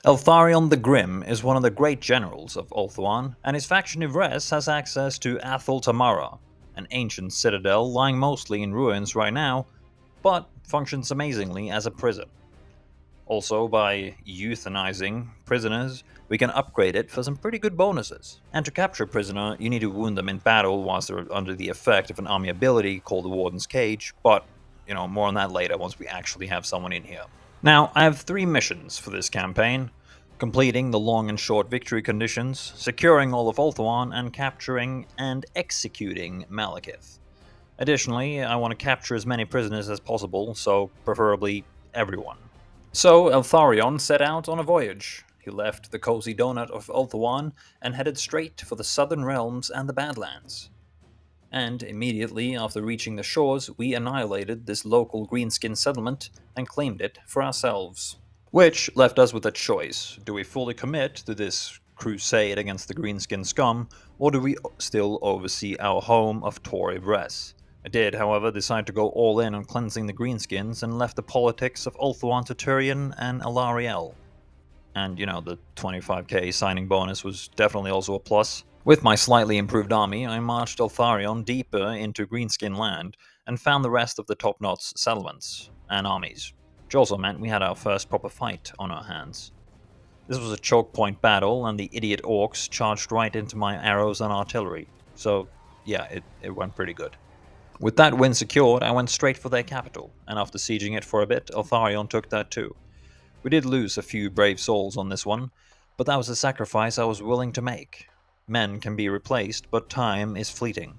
Eltharion the Grim is one of the great generals of Ulthuan, and his faction Ivres has access to Athol Tamara, an ancient citadel lying mostly in ruins right now, but functions amazingly as a prison. Also, by euthanizing prisoners, we can upgrade it for some pretty good bonuses. And to capture a prisoner, you need to wound them in battle whilst they're under the effect of an army ability called the Warden's Cage, but, more on that later once we actually have someone in here. Now, I have 3 missions for this campaign: completing the long and short victory conditions, securing all of Ulthuan, and capturing and executing Malekith. Additionally, I want to capture as many prisoners as possible, so preferably everyone. So Eltharion set out on a voyage. He left the cozy donut of Ulthuan and headed straight for the southern realms and the Badlands. And immediately after reaching the shores, we annihilated this local greenskin settlement and claimed it for ourselves. Which left us with a choice. Do we fully commit to this crusade against the greenskin scum, or do we still oversee our home of Tor Ivres? I did, however, decide to go all in on cleansing the greenskins and left the politics of Ulthuan to Tyrion and Eltharion. And, the 25k signing bonus was definitely also a plus. With my slightly improved army, I marched Eltharion deeper into Greenskin land and found the rest of the top-notch settlements and armies, which also meant we had our first proper fight on our hands. This was a choke point battle, and the idiot orcs charged right into my arrows and artillery, so yeah, it went pretty good. With that win secured, I went straight for their capital, and after sieging it for a bit, Eltharion took that too. We did lose a few brave souls on this one, but that was a sacrifice I was willing to make. Men can be replaced, but time is fleeting.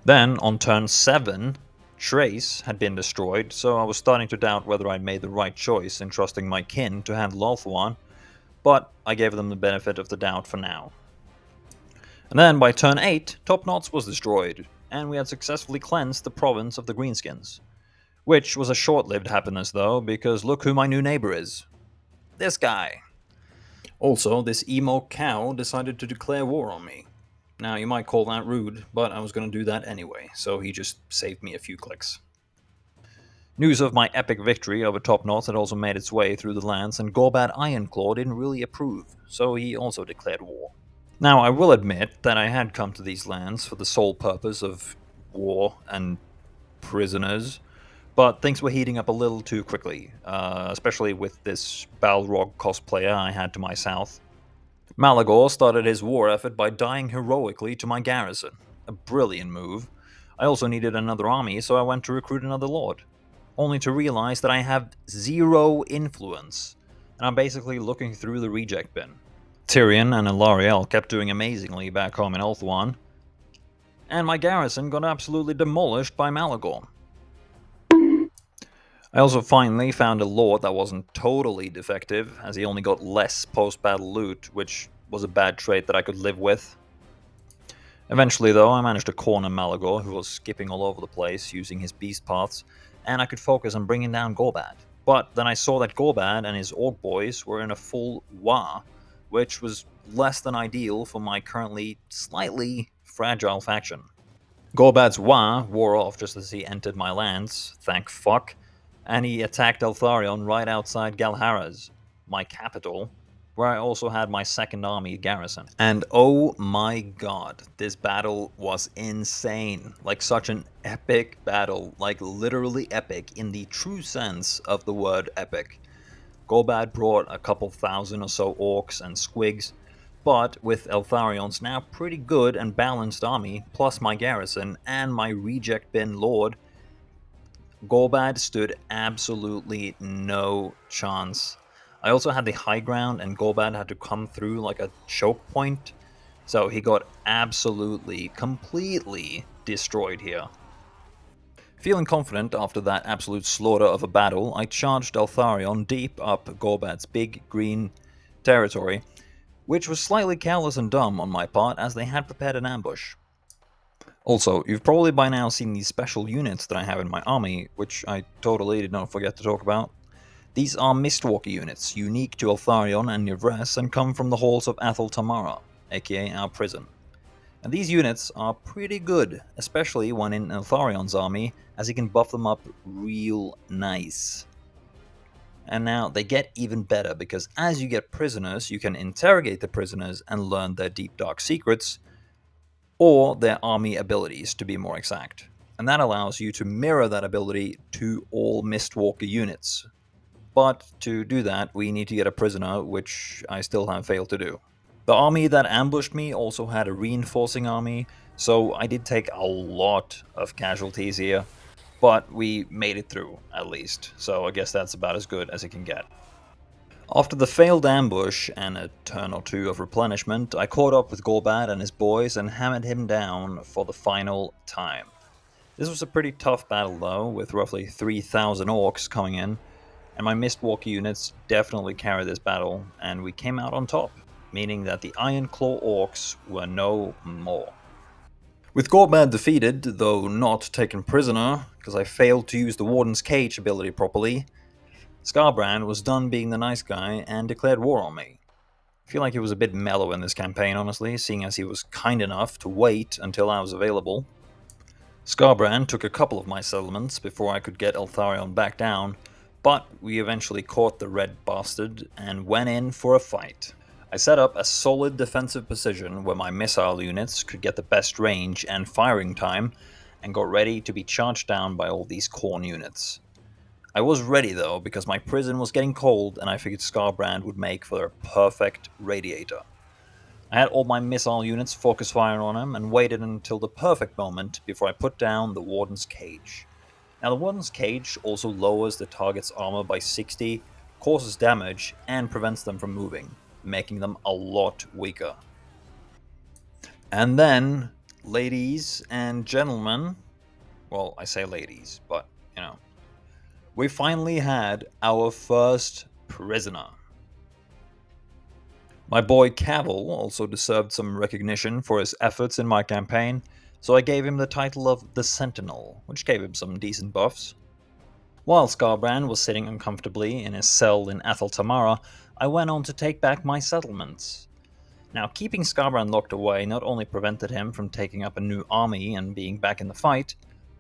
Then, on turn 7, Trace had been destroyed, so I was starting to doubt whether I'd made the right choice in trusting my kin to handle Ulthuan, but I gave them the benefit of the doubt for now. And then, by turn 8, Top Knots was destroyed, and we had successfully cleansed the province of the Greenskins. Which was a short-lived happiness though, because look who my new neighbor is. This guy. Also, this emo cow decided to declare war on me. Now, you might call that rude, but I was going to do that anyway, so he just saved me a few clicks. News of my epic victory over Top North had also made its way through the lands, and Gorbad Ironclaw didn't really approve, so he also declared war. Now, I will admit that I had come to these lands for the sole purpose of war and prisoners, but things were heating up a little too quickly, especially with this Balrog cosplayer I had to my south. Malagor started his war effort by dying heroically to my garrison. A brilliant move. I also needed another army, so I went to recruit another lord. Only to realize that I have 0 influence, and I'm basically looking through the reject bin. Tyrion and Eltharion kept doing amazingly back home in Ulthuan, and my garrison got absolutely demolished by Malagor. I also finally found a lord that wasn't totally defective, as he only got less post-battle loot, which was a bad trait that I could live with. Eventually though, I managed to corner Malagor, who was skipping all over the place using his beast paths, and I could focus on bringing down Gorbad. But then I saw that Gorbad and his orc boys were in a full Wa, which was less than ideal for my currently slightly fragile faction. Gorbad's Wa wore off just as he entered my lands, thank fuck, and he attacked Eltharion right outside Galharaz, my capital, where I also had my second army garrison. And oh my god, this battle was insane. Like such an epic battle, like literally epic in the true sense of the word epic. Gorbad brought a couple thousand or so orcs and squigs, but with Eltharion's now pretty good and balanced army, plus my garrison and my reject bin lord, Gorbad stood absolutely no chance. I also had the high ground, and Gorbad had to come through like a choke point, so he got absolutely, completely destroyed here. Feeling confident after that absolute slaughter of a battle, I charged Eltharion deep up Gorbad's big green territory, which was slightly careless and dumb on my part as they had prepared an ambush. Also, you've probably by now seen these special units that I have in my army, which I totally did not forget to talk about. These are Mistwalker units, unique to Eltharion and Nivres, and come from the halls of Athol Tamara, aka our prison. And these units are pretty good, especially when in Eltharion's army, as he can buff them up real nice. And now they get even better because as you get prisoners, you can interrogate the prisoners and learn their deep dark secrets, or their army abilities to be more exact. And that allows you to mirror that ability to all Mistwalker units. But to do that, we need to get a prisoner, which I still have failed to do. The army that ambushed me also had a reinforcing army, so I did take a lot of casualties here, but we made it through, at least, so I guess that's about as good as it can get. After the failed ambush and a turn or two of replenishment, I caught up with Gorbad and his boys and hammered him down for the final time. This was a pretty tough battle though, with roughly 3,000 orcs coming in, and my Mistwalker units definitely carried this battle, and we came out on top, meaning that the Iron Claw orcs were no more. With Gorbad defeated, though not taken prisoner, because I failed to use the Warden's Cage ability properly, Skarbrand was done being the nice guy and declared war on me. I feel like he was a bit mellow in this campaign, honestly, seeing as he was kind enough to wait until I was available. Skarbrand took a couple of my settlements before I could get Eltharion back down, but we eventually caught the red bastard and went in for a fight. I set up a solid defensive position where my missile units could get the best range and firing time, and got ready to be charged down by all these Khorne units. I was ready though, because my prison was getting cold and I figured Skarbrand would make for a perfect radiator. I had all my missile units focus firing on him and waited until the perfect moment before I put down the Warden's Cage. Now the Warden's Cage also lowers the target's armor by 60, causes damage, and prevents them from moving, making them a lot weaker. And then, ladies and gentlemen, well, I say ladies, but you know, we finally had our first prisoner. My boy Cavill also deserved some recognition for his efforts in my campaign, so I gave him the title of the Sentinel, which gave him some decent buffs. While Skarbrand was sitting uncomfortably in his cell in Athel Tamara, I went on to take back my settlements. Now, keeping Skarbrand locked away not only prevented him from taking up a new army and being back in the fight,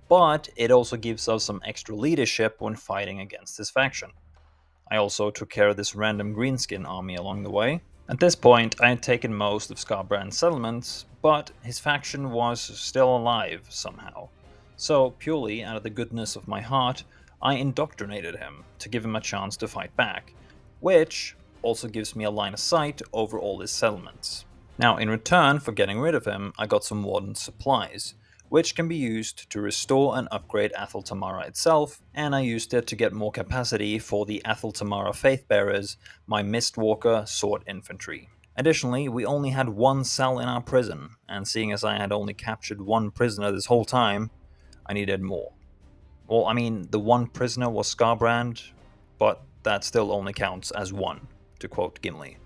but it also gives us some extra leadership when fighting against his faction. I also took care of this random Greenskin army along the way. At this point, I had taken most of Skarbrand's settlements, but his faction was still alive somehow. So, purely out of the goodness of my heart, I indoctrinated him to give him a chance to fight back, which also gives me a line of sight over all his settlements. Now, in return for getting rid of him, I got some Warden's supplies, which can be used to restore and upgrade Athel Tamara itself, and I used it to get more capacity for the Athel Tamara Faithbearers, my Mistwalker Sword Infantry. Additionally, we only had one cell in our prison, and seeing as I had only captured one prisoner this whole time, I needed more. Well, I mean, the one prisoner was Skarbrand, but that still only counts as one, to quote Gimli.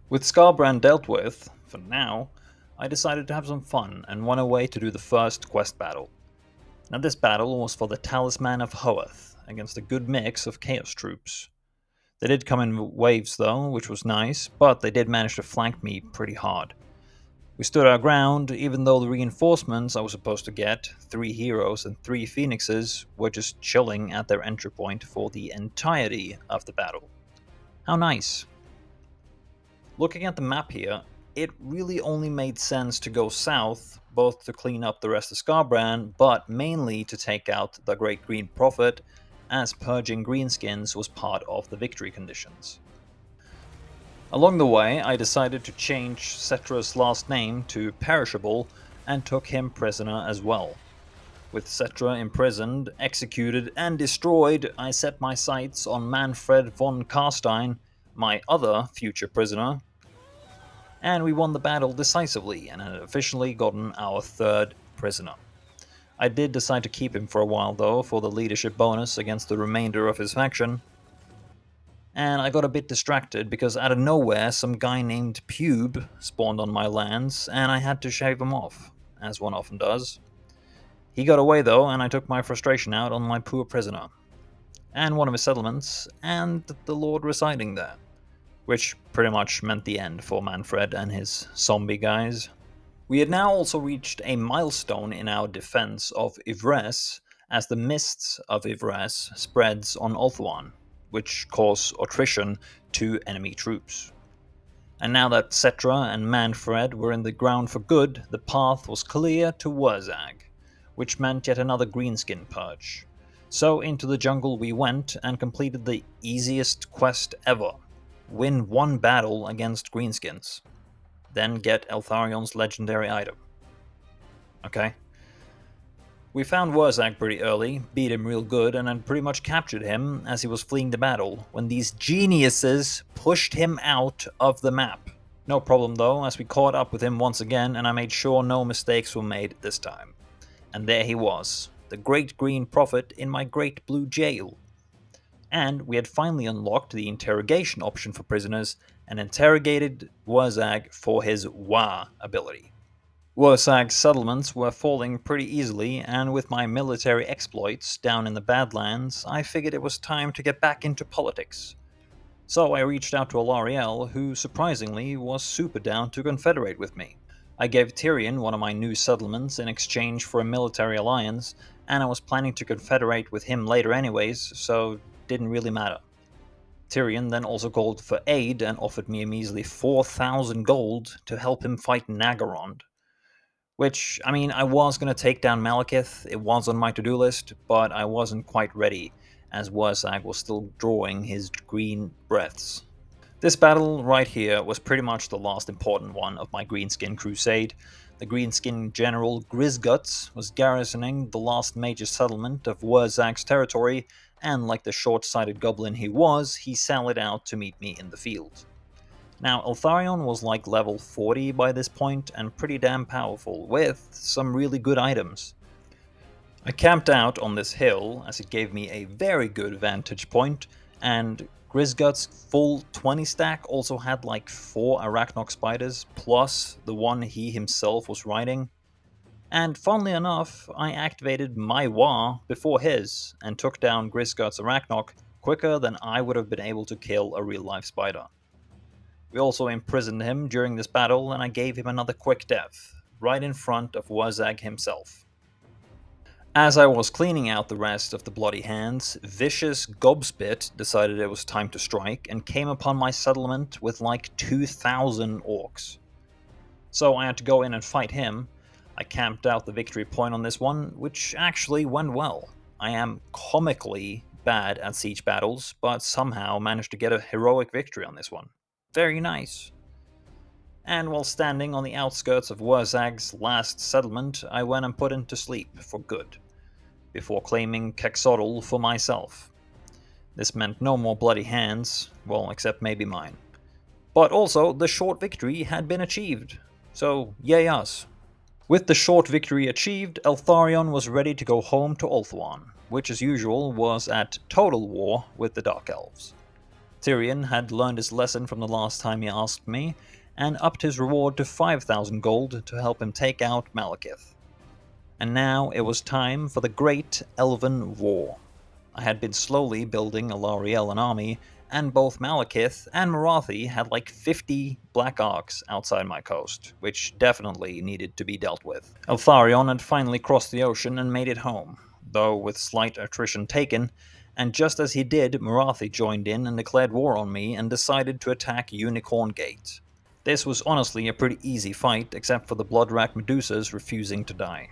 With Skarbrand dealt with, for now, I decided to have some fun and went away to do the first quest battle. Now this battle was for the Talisman of Hoeth, against a good mix of Chaos troops. They did come in waves though, which was nice, but they did manage to flank me pretty hard. We stood our ground, even though the reinforcements I was supposed to get, 3 heroes and 3 phoenixes, were just chilling at their entry point for the entirety of the battle. How nice. Looking at the map here, it really only made sense to go south, both to clean up the rest of Skarbrand, but mainly to take out the Great Green Prophet, as purging Greenskins was part of the victory conditions. Along the way, I decided to change Cetra's last name to Perishable, and took him prisoner as well. With Cetra imprisoned, executed, and destroyed, I set my sights on Manfred von Karstein, my other future prisoner, and we won the battle decisively and had officially gotten our 3rd prisoner. I did decide to keep him for a while though, for the leadership bonus against the remainder of his faction. And I got a bit distracted because out of nowhere some guy named Pube spawned on my lands and I had to shave him off, as one often does. He got away though, and I took my frustration out on my poor prisoner, and one of his settlements, and the lord residing there, which pretty much meant the end for Manfred and his zombie guys. We had now also reached a milestone in our defense of Ivres, as the mists of Ivres spreads on Ulthuan. which caused attrition to enemy troops. And now that Cetra and Manfred were in the ground for good, the path was clear to Wurzag, which meant yet another Greenskin purge. So into the jungle we went and completed the easiest quest ever. Win one battle against Greenskins. Then get Eltharion's legendary item. Okay? We found Wurzag pretty early, beat him real good, and had pretty much captured him as he was fleeing the battle, when these geniuses pushed him out of the map. No problem though, as we caught up with him once again, and I made sure no mistakes were made this time. And there he was, the Great Green Prophet in my Great Blue Jail. And we had finally unlocked the interrogation option for prisoners, and interrogated Wurzag for his Wa ability. Wurzag's settlements were falling pretty easily, and with my military exploits down in the Badlands, I figured it was time to get back into politics. So I reached out to Eltharion, who surprisingly was super down to confederate with me. I gave Tyrion one of my new settlements in exchange for a military alliance, and I was planning to confederate with him later anyways, so didn't really matter. Tyrion then also called for aid and offered me a measly 4,000 gold to help him fight Nagorond. Which, I mean, I was going to take down Malekith, it was on my to-do list, but I wasn't quite ready, as Wurzag was still drawing his green breaths. This battle right here was pretty much the last important one of my Greenskin crusade. The Greenskin general Grisguts was garrisoning the last major settlement of Wurzag's territory, and like the short-sighted goblin he was, he sallied out to meet me in the field. Now, Eltharion was like level 40 by this point, and pretty damn powerful, with some really good items. I camped out on this hill, as it gave me a very good vantage point, and Grisgut's full 20 stack also had like 4 Arachnok spiders, plus the one he himself was riding. And funnily enough, I activated my Wa before his, and took down Grisgut's Arachnok quicker than I would have been able to kill a real-life spider. We also imprisoned him during this battle, and I gave him another quick death, right in front of Wurzag himself. As I was cleaning out the rest of the bloody hands, vicious Gobspit decided it was time to strike, and came upon my settlement with like 2,000 orcs. So I had to go in and fight him. I camped out the victory point on this one, which actually went well. I am comically bad at siege battles, but somehow managed to get a heroic victory on this one. Very nice. And while standing on the outskirts of Wurzag's last settlement, I went and put him to sleep for good, before claiming Kexodl for myself. This meant no more bloody hands, well, except maybe mine. But also, the short victory had been achieved, so yay us. With the short victory achieved, Eltharion was ready to go home to Ulthuan, which as usual was at total war with the Dark Elves. Tyrion had learned his lesson from the last time he asked me, and upped his reward to 5,000 gold to help him take out Malekith. And now it was time for the Great Elven War. I had been slowly building Eltharion an army, and both Malekith and Morathi had like 50 Black Arks outside my coast, which definitely needed to be dealt with. Eltharion had finally crossed the ocean and made it home, though with slight attrition taken, and just as he did, Morathi joined in and declared war on me and decided to attack Unicorn Gate. This was honestly a pretty easy fight, except for the blood-racked Medusas refusing to die.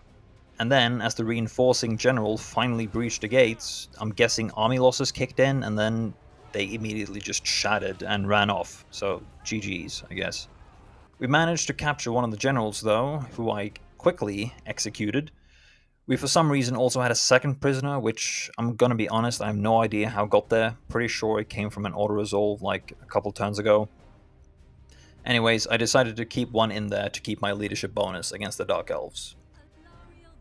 And then, as the reinforcing general finally breached the gates, I'm guessing army losses kicked in, and then they immediately just shattered and ran off, so GG's, I guess. We managed to capture one of the generals though, who I quickly executed. We for some reason also had a second prisoner, which I'm gonna be honest, I have no idea how it got there. Pretty sure it came from an auto-resolve like a couple turns ago. Anyways, I decided to keep one in there to keep my leadership bonus against the Dark Elves.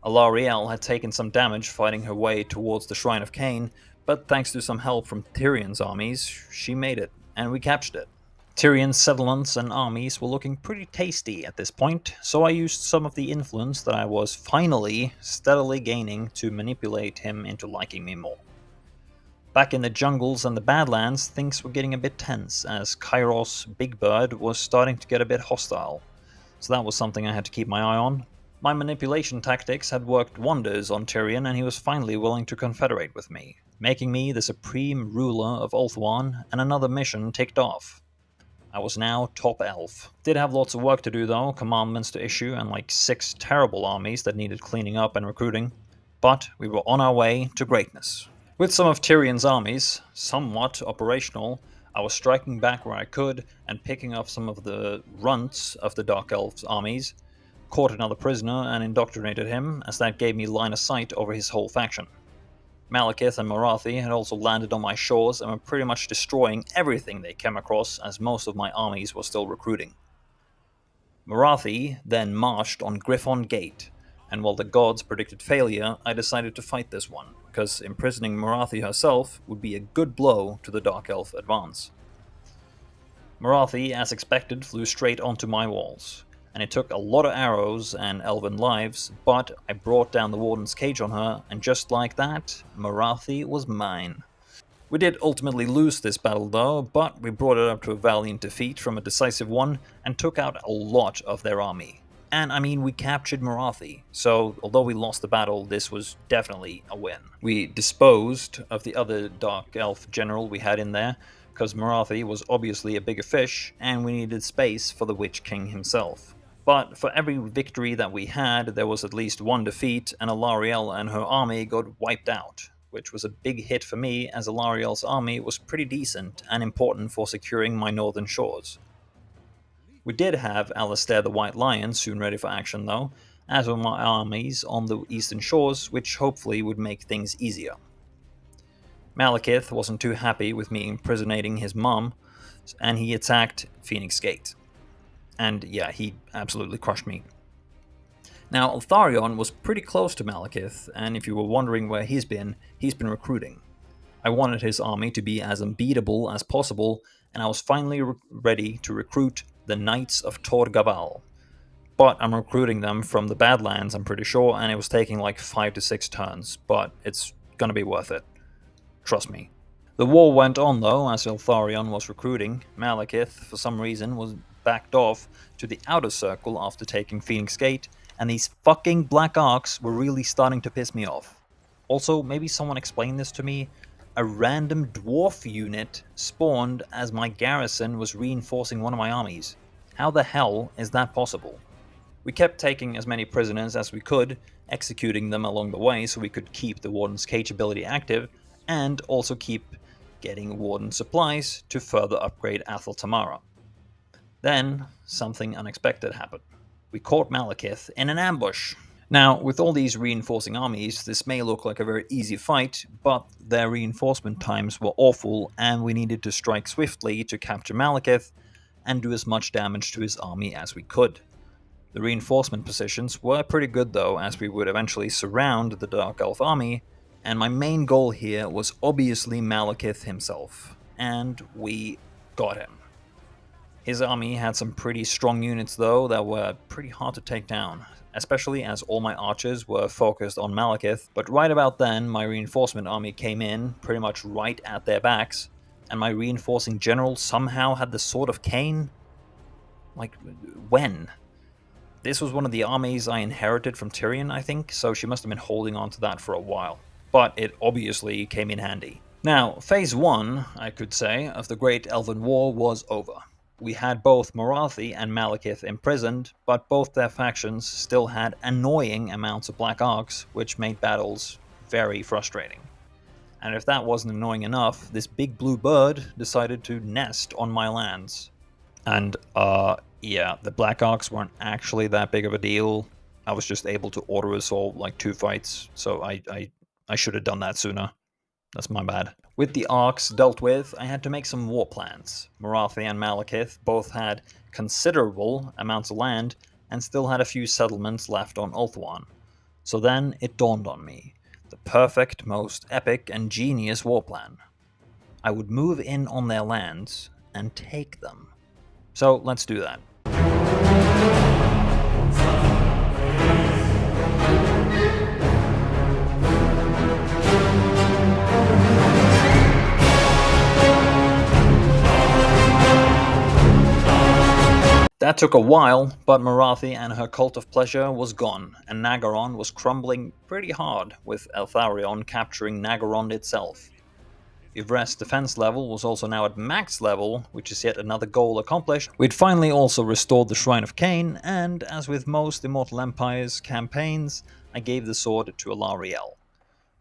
Eltharion had taken some damage fighting her way towards the Shrine of Cain, but thanks to some help from Tyrion's armies, she made it, and we captured it. Tyrion's settlements and armies were looking pretty tasty at this point, so I used some of the influence that I was finally steadily gaining to manipulate him into liking me more. Back in the jungles and the Badlands, things were getting a bit tense, as Kairos Big Bird was starting to get a bit hostile, so that was something I had to keep my eye on. My manipulation tactics had worked wonders on Tyrion, and he was finally willing to confederate with me, making me the supreme ruler of Ulthuan, and another mission ticked off. I was now top elf. Did have lots of work to do though, commandments to issue, and like 6 terrible armies that needed cleaning up and recruiting, but we were on our way to greatness. With some of Tyrion's armies somewhat operational, I was striking back where I could and picking off some of the runts of the Dark Elf's armies, caught another prisoner and indoctrinated him, as that gave me line of sight over his whole faction. Malekith and Morathi had also landed on my shores and were pretty much destroying everything they came across, as most of my armies were still recruiting. Morathi then marched on Griffon Gate, and while the gods predicted failure, I decided to fight this one, because imprisoning Morathi herself would be a good blow to the Dark Elf advance. Morathi, as expected, flew straight onto my walls, and it took a lot of arrows and elven lives, but I brought down the Warden's cage on her, and just like that, Morathi was mine. We did ultimately lose this battle though, but we brought it up to a valiant defeat from a decisive one, and took out a lot of their army. And I mean, we captured Morathi, so although we lost the battle, this was definitely a win. We disposed of the other Dark Elf general we had in there, because Morathi was obviously a bigger fish, and we needed space for the Witch King himself. But for every victory that we had, there was at least one defeat, and Eltharion and her army got wiped out, which was a big hit for me, as Eltharion's army was pretty decent and important for securing my northern shores. We did have Alistair the White Lion soon ready for action though, as were my armies on the eastern shores, which hopefully would make things easier. Malekith wasn't too happy with me imprisonating his mom, and he attacked Phoenix Gate. And yeah, he absolutely crushed me. Now, Eltharion was pretty close to Malekith, and if you were wondering where he's been recruiting. I wanted his army to be as unbeatable as possible, and I was finally ready to recruit the Knights of Tor Gaval. But I'm recruiting them from the Badlands, I'm pretty sure, and it was taking like 5 to 6 turns, but it's gonna be worth it. Trust me. The war went on though, as Eltharion was recruiting. Malekith, for some reason, was backed off to the outer circle after taking Phoenix Gate, and these fucking Black Arcs were really starting to piss me off. Also, maybe someone explain this to me. A random dwarf unit spawned as my garrison was reinforcing one of my armies. How the hell is that possible? We kept taking as many prisoners as we could, executing them along the way so we could keep the Warden's Cage ability active, and also keep getting Warden supplies to further upgrade Athel Tamara. Then, something unexpected happened. We caught Malekith in an ambush. Now, with all these reinforcing armies, this may look like a very easy fight, but their reinforcement times were awful, and we needed to strike swiftly to capture Malekith and do as much damage to his army as we could. The reinforcement positions were pretty good though, as we would eventually surround the Dark Elf army, and my main goal here was obviously Malekith himself, and we got him. His army had some pretty strong units though that were pretty hard to take down, especially as all my archers were focused on Malekith, but right about then my reinforcement army came in, pretty much right at their backs, and my reinforcing general somehow had the Sword of Cain? Like, when? This was one of the armies I inherited from Tyrion, I think, so she must have been holding on to that for a while. But it obviously came in handy. Now, phase 1, I could say, of the Great Elven War was over. We had both Morathi and Malekith imprisoned, but both their factions still had annoying amounts of Black Arcs, which made battles very frustrating. And if that wasn't annoying enough, this big blue bird decided to nest on my lands. And, yeah, the Black Arcs weren't actually that big of a deal. I was just able to auto-assault like 2 fights, so I should have done that sooner. That's my bad. With the Arcs dealt with, I had to make some war plans. Morathi and Malekith both had considerable amounts of land, and still had a few settlements left on Ulthuan. So then it dawned on me. The perfect, most epic, and genius war plan. I would move in on their lands and take them. So let's do that. That took a while, but Marathi and her cult of pleasure was gone, and Nagaron was crumbling pretty hard, with Eltharion capturing Nagaron itself. Ivres's defense level was also now at max level, which is yet another goal accomplished. We'd finally also restored the Shrine of Cain, and as with most Immortal Empire's campaigns, I gave the sword to Eltharion.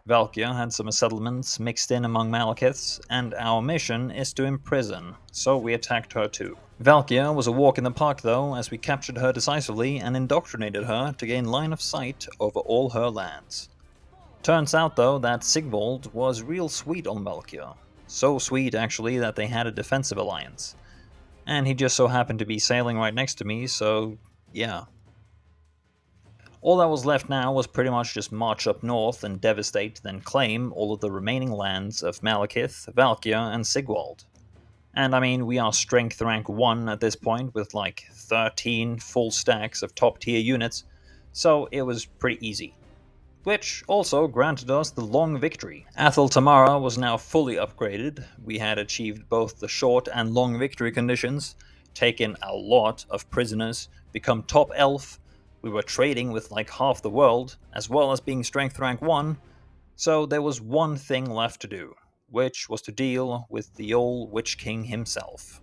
Valkia had some settlements mixed in among Malekiths, and our mission is to imprison, so we attacked her too. Valkia was a walk in the park though, as we captured her decisively and indoctrinated her to gain line of sight over all her lands. Turns out though that Sigvald was real sweet on Valkia. So sweet actually that they had a defensive alliance. And he just so happened to be sailing right next to me, so yeah. All that was left now was pretty much just march up north and devastate, then claim all of the remaining lands of Malekith, Valkia, and Sigvald. And I mean, we are strength rank 1 at this point with like 13 full stacks of top tier units, so it was pretty easy. Which also granted us the long victory. Athel Tamara was now fully upgraded, we had achieved both the short and long victory conditions, taken a lot of prisoners, become top elf, we were trading with like half the world, as well as being strength rank 1, so there was one thing left to do, which was to deal with the old Witch King himself.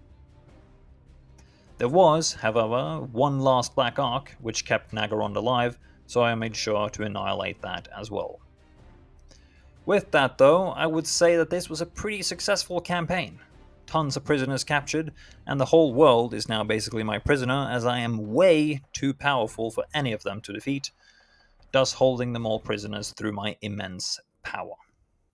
There was, however, one last Black Ark, which kept Nagaron alive, so I made sure to annihilate that as well. With that though, I would say that this was a pretty successful campaign. Tons of prisoners captured, and the whole world is now basically my prisoner, as I am way too powerful for any of them to defeat, thus holding them all prisoners through my immense power.